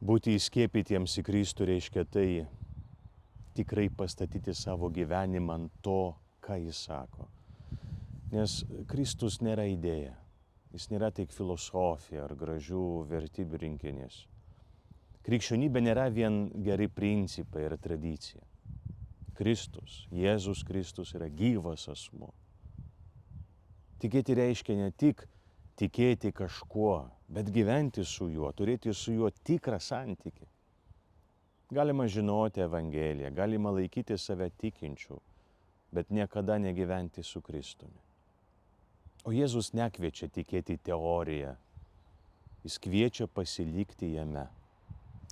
Būti įskiepytiems į Kristų reiškia tai tikrai pastatyti savo gyvenimą ant to, ką jis sako. Nes Kristus nėra idėja, jis nėra tik filosofija ar gražių vertybių rinkinys. Krikščionybė nėra vien geri principai ir tradicija. Kristus, Jėzus Kristus yra gyvas asmuo. Tikėti reiškia ne tik tikėti kažkuo, bet gyventi su juo, turėti su juo tikrą santykį. Galima žinoti Evangeliją, galima laikyti save tikinčiu, bet niekada negyventi su Kristumi. O Jėzus nekviečia tikėti teoriją, jis kviečia pasilikti jame,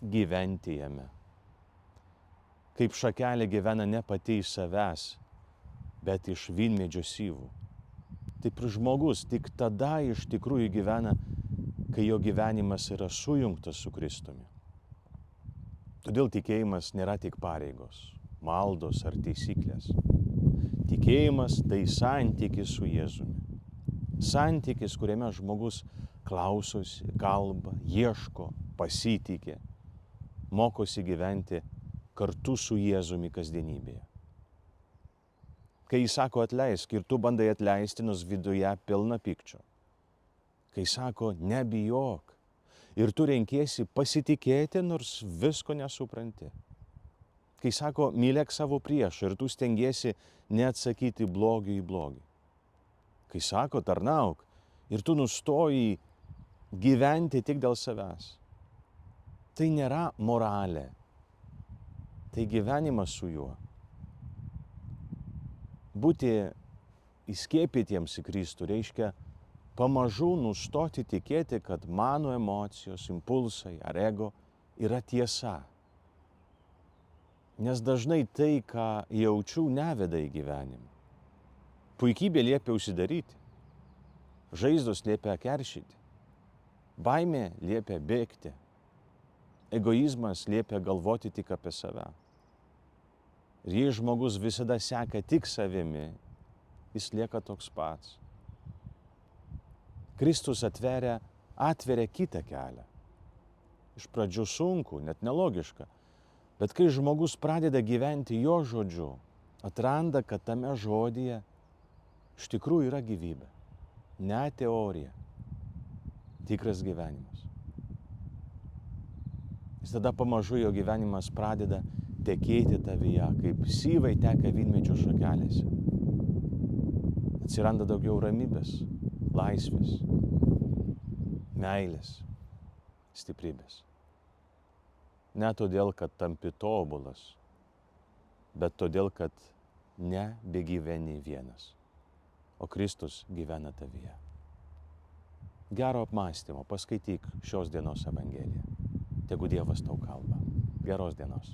gyventi jame. Kaip šakelė gyvena ne pati iš savęs, bet iš vynmedžio syvų. Taip ir žmogus tik tada iš tikrųjų gyvena, kai jo gyvenimas yra sujungtas su Kristumi. Todėl tikėjimas nėra tik pareigos, maldos ar taisyklės. Tikėjimas tai santykis su Jėzumi. Santykis, kuriame žmogus klausosi, kalba, ieško, pasitikė, mokosi gyventi kartu su Jėzumi kasdienybėje. Kai jis sako atleisk ir tu bandai atleisti, nors viduje pilna pykčio. Kai sako nebijok ir tu renkiesi pasitikėti, nors visko nesupranti. Kai sako mylėk savo priešą ir tu stengiesi neatsakyti blogiui į blogį. Kai sako tarnauk ir tu nustoji gyventi tik dėl savęs. Tai nėra moralė, tai gyvenimas su juo. Būti įskiepytiems į Kristų reiškia pamažu nustoti tikėti, kad mano emocijos, impulsai ar ego yra tiesa. Nes dažnai tai, ką jaučiu, neveda į gyvenimą. Puikybė liepia užsidaryti, žaizdos liepia keršyti, baimė liepia bėgti, egoizmas liepia galvoti tik apie save. Ir jei žmogus visada seka tik savimi, jis lieka toks pats. Kristus atveria kitą kelią. Iš pradžių sunku, net nelogiška, bet kai žmogus pradeda gyventi jo žodžiu, atranda, kad tame žodyje iš tikrųjų yra gyvybė, ne teorija, tikras gyvenimas. Jis tada pamažu jo gyvenimas pradeda tekėti tavyje, kaip syvai teka vynmedžio šakelėse. Atsiranda daugiau ramybės, laisvės, meilės, stiprybės. Ne todėl, kad tampi tobulas, bet todėl, kad nebegyveni vienas, o Kristus gyvena tavyje. Gero apmąstymo, paskaityk šios dienos Evangeliją. Tegu Dievas tau kalba. Geros dienos.